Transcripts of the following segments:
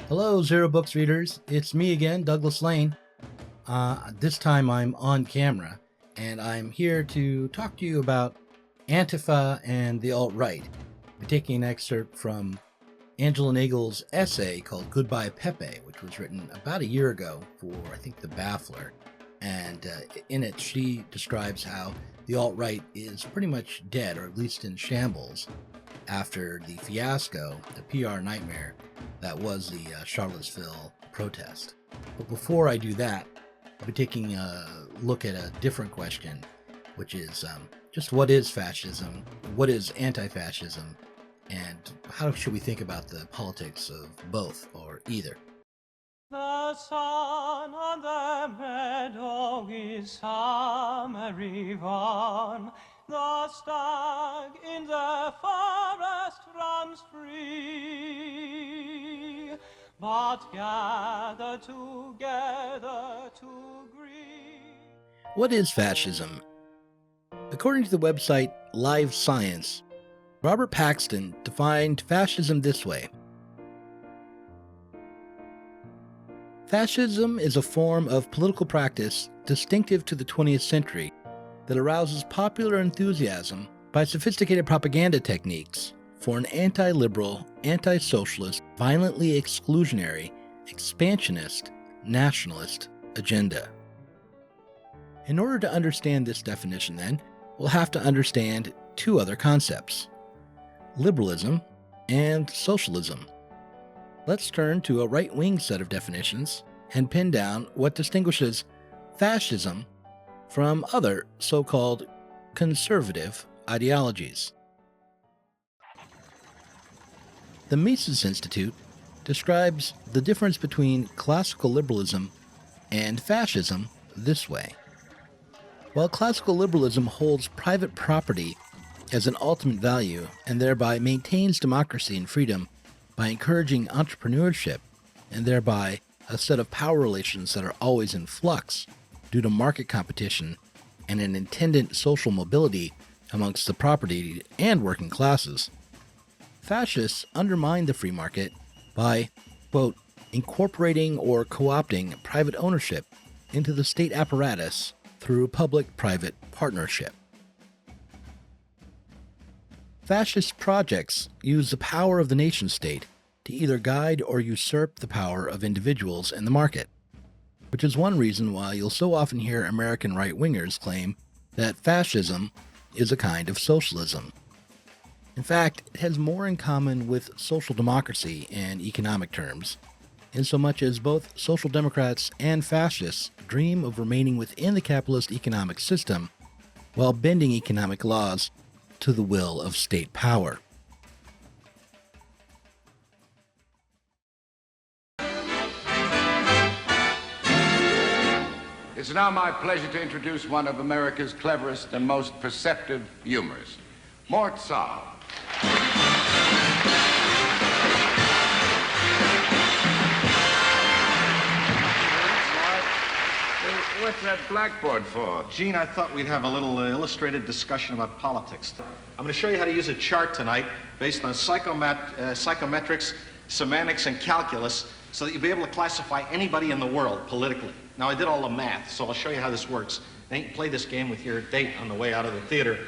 Hello, Zero Books readers. It's me again, Douglas Lane. This time I'm on camera, and I'm here to talk to you about Antifa and the alt-right. I'm taking an excerpt from Angela Nagle's essay called Goodbye Pepe, which was written about a year ago for, I think, The Baffler. And in it, she describes how the alt-right is pretty much dead, or at least in shambles, after the fiasco, the PR nightmare that was the Charlottesville protest. But before I do that, I'll be taking a look at a different question, which is just what is fascism, what is anti-fascism, and how should we think about the politics of both or either? The sun on the meadow is summery one. The stag in the forest runs free, but gather together to grieve. What is fascism? According to the website Live Science, Robert Paxton defined fascism this way. Fascism is a form of political practice distinctive to the 20th century that arouses popular enthusiasm by sophisticated propaganda techniques for an anti-liberal, anti-socialist, violently exclusionary, expansionist, nationalist agenda. In order to understand this definition, then, we'll have to understand two other concepts: liberalism and socialism. Let's turn to a right-wing set of definitions and pin down what distinguishes fascism from other so-called conservative ideologies. The Mises Institute describes the difference between classical liberalism and fascism this way. While classical liberalism holds private property as an ultimate value and thereby maintains democracy and freedom by encouraging entrepreneurship and thereby a set of power relations that are always in flux due to market competition and an attendant social mobility amongst the property and working classes, fascists undermine the free market by, quote, incorporating or co-opting private ownership into the state apparatus through public-private partnership. Fascist projects use the power of the nation-state to either guide or usurp the power of individuals in the market, which is one reason why you'll so often hear American right-wingers claim that fascism is a kind of socialism. In fact, it has more in common with social democracy in economic terms, in so much as both social democrats and fascists dream of remaining within the capitalist economic system while bending economic laws to the will of state power. It's now my pleasure to introduce one of America's cleverest and most perceptive humorists, Mort Saar. What's that blackboard for? Gene, I thought we'd have a little illustrated discussion about politics. I'm going to show you how to use a chart tonight based on psychometrics, semantics, and calculus so that you'll be able to classify anybody in the world politically. Now, I did all the math, so I'll show you how this works. Then you can play this game with your date on the way out of the theater.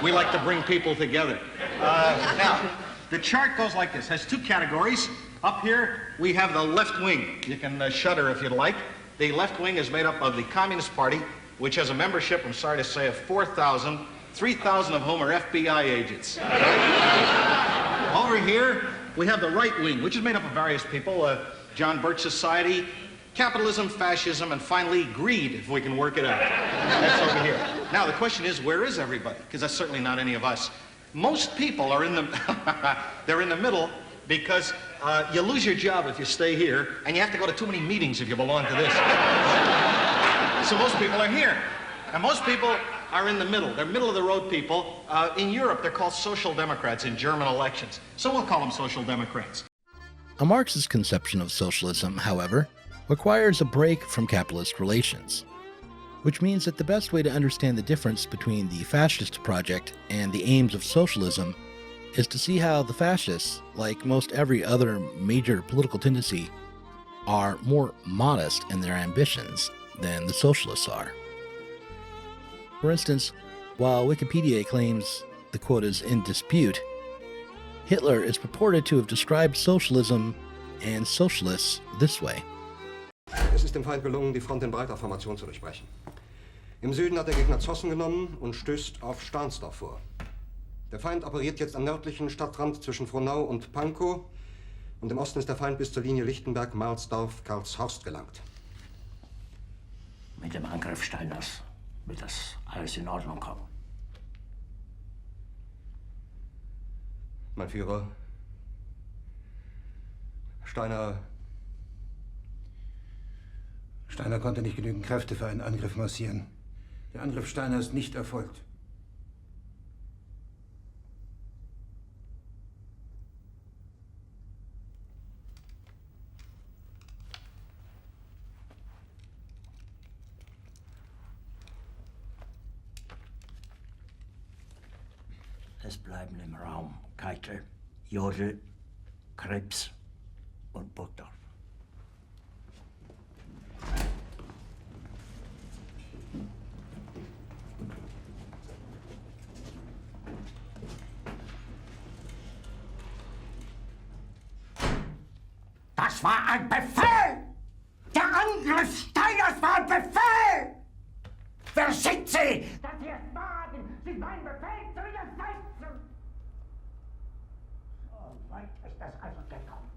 We like to bring people together. Now, the chart goes like this. It has two categories. Up here, we have the left wing. You can shudder if you'd like. The left wing is made up of the Communist Party, which has a membership, I'm sorry to say, of 4,000, 3,000 of whom are FBI agents. Over here, we have the right wing, which is made up of various people. John Birch Society, capitalism, fascism, and finally greed, if we can work it out. That's over here. Now, the question is, where is everybody? Because that's certainly not any of us. Most people are in the, they're in the middle because you lose your job if you stay here, and you have to go to too many meetings if you belong to this. So most people are here. And most people are in the middle. They're middle-of-the-road people. In Europe, they're called social democrats in German elections. So we'll call them social democrats. A Marxist conception of socialism, however, requires a break from capitalist relations, which means that the best way to understand the difference between the fascist project and the aims of socialism is to see how the fascists, like most every other major political tendency, are more modest in their ambitions than the socialists are. For instance, while Wikipedia claims the quote is in dispute, Hitler is purported to have described socialism and socialists this way. Es ist dem Feind gelungen, die Front in breiter Formation zu durchbrechen. Im Süden hat der Gegner Zossen genommen und stößt auf Stahnsdorf vor. Der Feind operiert jetzt am nördlichen Stadtrand zwischen Frohnau und Pankow und im Osten ist der Feind bis zur Linie Lichtenberg-Marsdorf-Karlshorst gelangt. Mit dem Angriff Steiners wird das alles in Ordnung kommen. Mein Führer, Steiner konnte nicht genügend Kräfte für einen Angriff massieren. Der Angriff Steiner ist nicht erfolgt. Es bleiben im Raum Keitel, Jodl, Krebs und Burgdorf. Das war ein Befehl! Der Angriff Steiners war ein Befehl! Wer schickt Sie? Dass Sie es wagen, sich meinen Befehl zu widersetzen! So weit ist das also gekommen.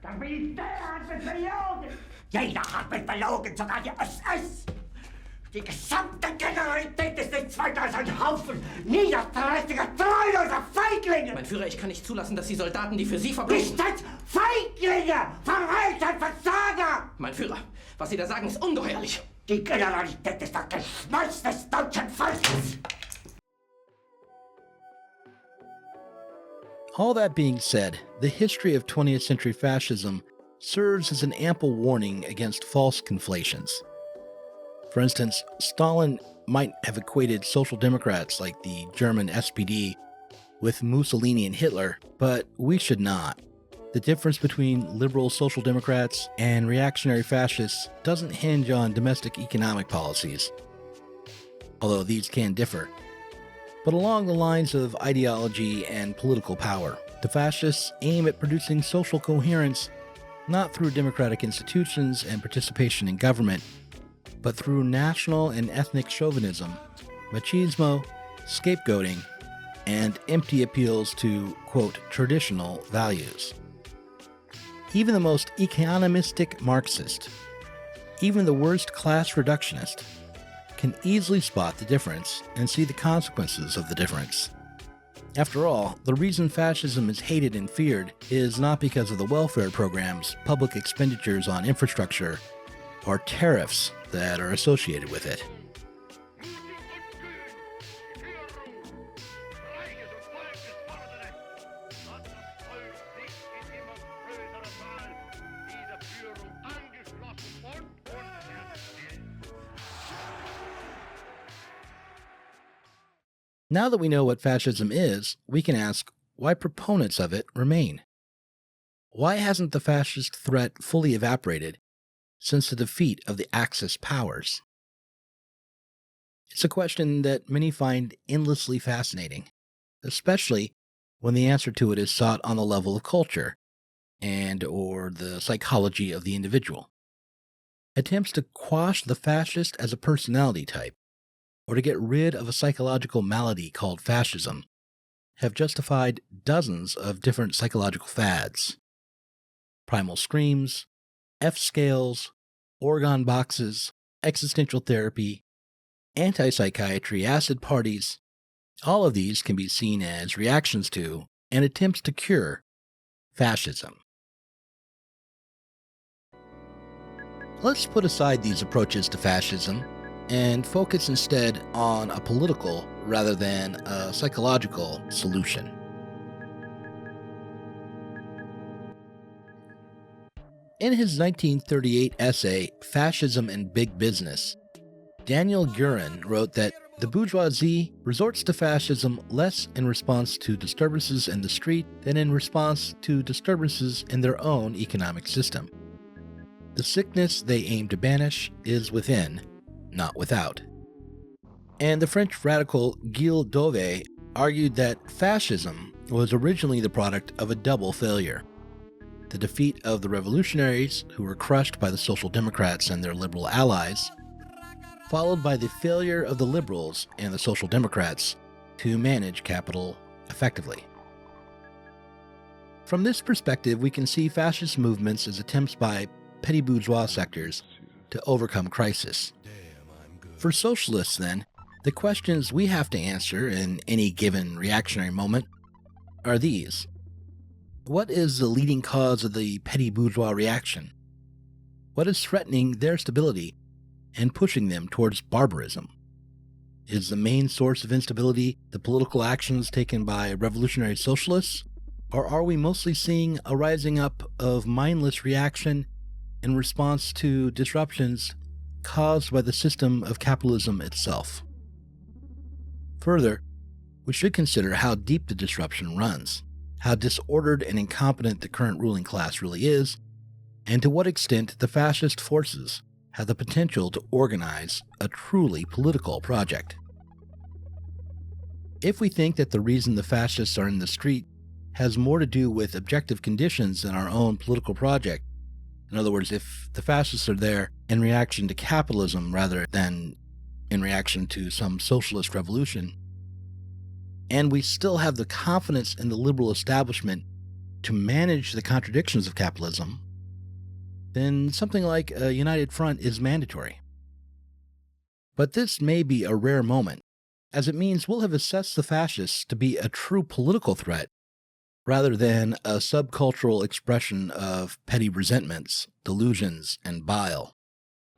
Das Militär hat mich belogen! Jeder hat mich belogen, sogar die SS! Die gesamte Generalität ist nichts weiter als ein Haufen niederträchtiger, treuloser Feiglinge! Mein Führer, ich kann nicht zulassen, dass die Soldaten, die für Sie verbringen... Nicht als Feiglinge! Verreiter, Versager! Mein Führer, was Sie da sagen, ist ungeheuerlich! Die Generalität ist das Geschmeiß des deutschen Volkes! All that being said, the history of 20th century fascism serves as an ample warning against false conflations. For instance, Stalin might have equated social democrats like the German SPD with Mussolini and Hitler, but we should not. The difference between liberal social democrats and reactionary fascists doesn't hinge on domestic economic policies, although these can differ, but along the lines of ideology and political power. The fascists aim at producing social coherence not through democratic institutions and participation in government, but through national and ethnic chauvinism, machismo, scapegoating, and empty appeals to, quote, traditional values. Even the most economistic Marxist, even the worst class reductionist, can easily spot the difference and see the consequences of the difference. After all, the reason fascism is hated and feared is not because of the welfare programs, public expenditures on infrastructure, or tariffs that are associated with it. Now that we know what fascism is, we can ask why proponents of it remain. Why hasn't the fascist threat fully evaporated since the defeat of the Axis powers? It's a question that many find endlessly fascinating, especially when the answer to it is sought on the level of culture and or the psychology of the individual. Attempts to quash the fascist as a personality type or to get rid of a psychological malady called fascism have justified dozens of different psychological fads. Primal screams, F-scales, organ boxes, existential therapy, anti-psychiatry, acid parties, all of these can be seen as reactions to and attempts to cure fascism. Let's put aside these approaches to fascism and focus instead on a political rather than a psychological solution. In his 1938 essay, Fascism and Big Business, Daniel Guerin wrote that The bourgeoisie resorts to fascism less in response to disturbances in the street than in response to disturbances in their own economic system. The sickness they aim to banish is within, not without. And the French radical Gilles Dauve argued that fascism was originally the product of a double failure: the defeat of the revolutionaries, who were crushed by the Social Democrats and their liberal allies, followed by the failure of the liberals and the Social Democrats to manage capital effectively. From this perspective, we can see fascist movements as attempts by petty bourgeois sectors to overcome crisis. For socialists, then, the questions we have to answer in any given reactionary moment are these. What is the leading cause of the petty bourgeois reaction? What is threatening their stability and pushing them towards barbarism? Is the main source of instability the political actions taken by revolutionary socialists? Or are we mostly seeing a rising up of mindless reaction in response to disruptions caused by the system of capitalism itself? Further, we should consider how deep the disruption runs, how disordered and incompetent the current ruling class really is, and to what extent the fascist forces have the potential to organize a truly political project. If we think that the reason the fascists are in the street has more to do with objective conditions than our own political project, in other words, if the fascists are there in reaction to capitalism rather than in reaction to some socialist revolution, and we still have the confidence in the liberal establishment to manage the contradictions of capitalism, then something like a united front is mandatory. But this may be a rare moment, as it means we'll have assessed the fascists to be a true political threat rather than a subcultural expression of petty resentments, delusions, and bile.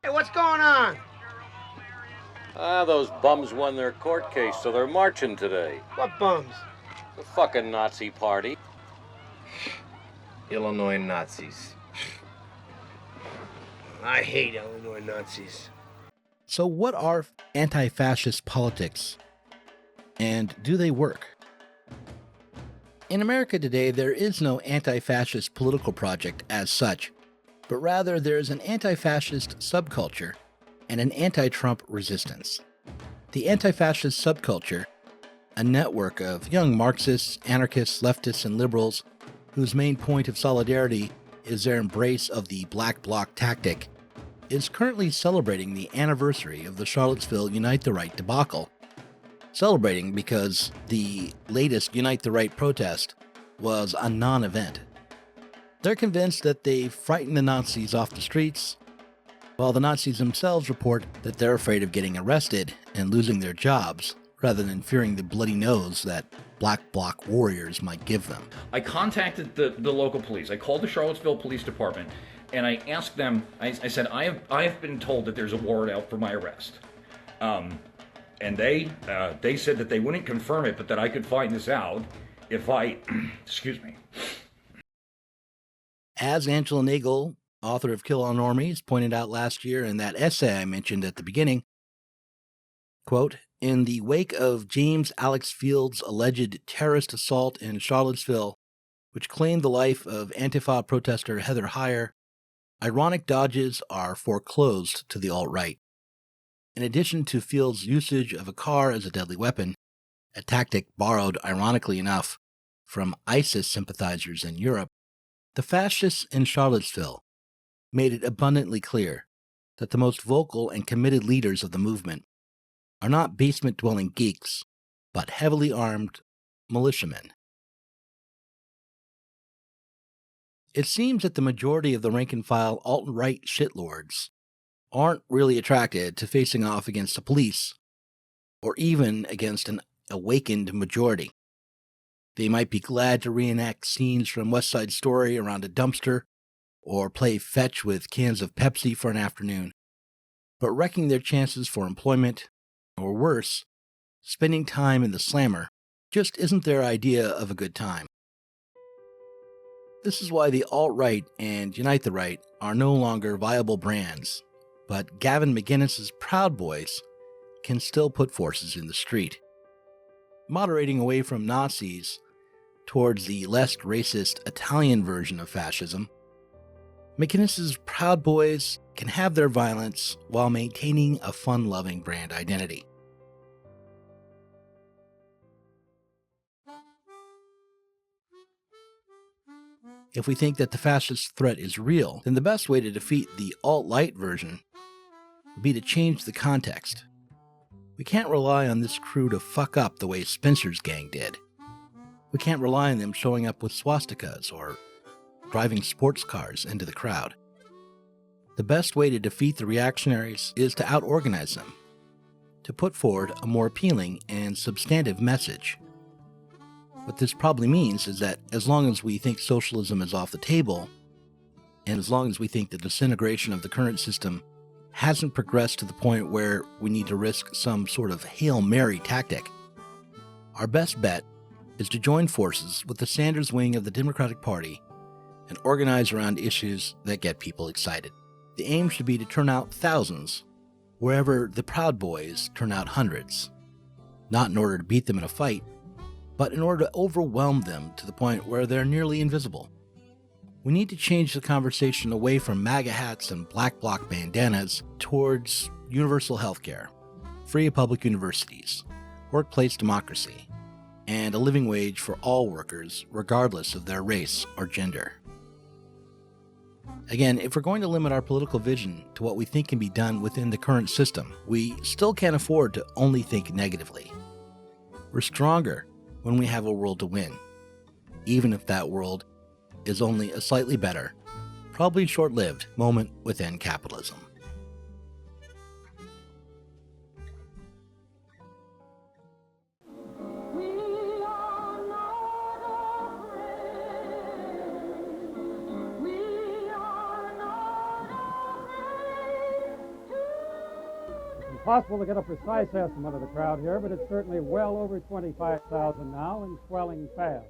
Hey, what's going on? Those bums won their court case, so they're marching today. What bums? The fucking Nazi party. Illinois Nazis. I hate Illinois Nazis. So what are anti-fascist politics, and do they work? In America today, there is no anti-fascist political project as such, but rather there is an anti-fascist subculture and an anti-Trump resistance. The anti-fascist subculture, a network of young Marxists, anarchists, leftists, and liberals whose main point of solidarity is their embrace of the black bloc tactic, is currently celebrating the anniversary of the Charlottesville Unite the Right debacle. Celebrating because the latest Unite the Right protest was a non-event. They're convinced that they frightened the Nazis off the streets, while the Nazis themselves report that they're afraid of getting arrested and losing their jobs, rather than fearing the bloody nose that black bloc warriors might give them. I contacted the local police. I called the Charlottesville Police Department, and I asked them, I said, I have been told that there's a warrant out for my arrest. And they said that they wouldn't confirm it, but that I could find this out if I, excuse me. As Angela Nagle, author of Kill All Normies, pointed out last year in that essay I mentioned at the beginning, quote, in the wake of James Alex Field's alleged terrorist assault in Charlottesville, which claimed the life of Antifa protester Heather Heyer, ironic dodges are foreclosed to the alt-right. In addition to Field's usage of a car as a deadly weapon, a tactic borrowed, ironically enough, from ISIS sympathizers in Europe, the fascists in Charlottesville made it abundantly clear that the most vocal and committed leaders of the movement are not basement-dwelling geeks, but heavily armed militiamen. It seems that the majority of the rank-and-file alt-right shitlords aren't really attracted to facing off against the police, or even against an awakened majority. They might be glad to reenact scenes from West Side Story around a dumpster, or play fetch with cans of Pepsi for an afternoon, but wrecking their chances for employment, or worse, spending time in the slammer, just isn't their idea of a good time. This is why the alt-right and Unite the Right are no longer viable brands, but Gavin McInnes's Proud Boys can still put forces in the street. Moderating away from Nazis towards the less racist Italian version of fascism, McInnes's Proud Boys can have their violence while maintaining a fun-loving brand identity. If we think that the fascist threat is real, then the best way to defeat the alt-light version would be to change the context. We can't rely on this crew to fuck up the way Spencer's gang did. We can't rely on them showing up with swastikas or driving sports cars into the crowd. The best way to defeat the reactionaries is to out-organize them, to put forward a more appealing and substantive message. What this probably means is that as long as we think socialism is off the table, and as long as we think the disintegration of the current system hasn't progressed to the point where we need to risk some sort of Hail Mary tactic, our best bet is to join forces with the Sanders wing of the Democratic Party and organize around issues that get people excited. The aim should be to turn out thousands wherever the Proud Boys turn out hundreds, not in order to beat them in a fight, but in order to overwhelm them to the point where they're nearly invisible. We need to change the conversation away from MAGA hats and black bloc bandanas towards universal healthcare, free public universities, workplace democracy, and a living wage for all workers, regardless of their race or gender. Again, if we're going to limit our political vision to what we think can be done within the current system, we still can't afford to only think negatively. We're stronger when we have a world to win, even if that world is only a slightly better, probably short-lived moment within capitalism. Possible to get a precise estimate of the crowd here, but it's certainly well over 25,000 now and swelling fast.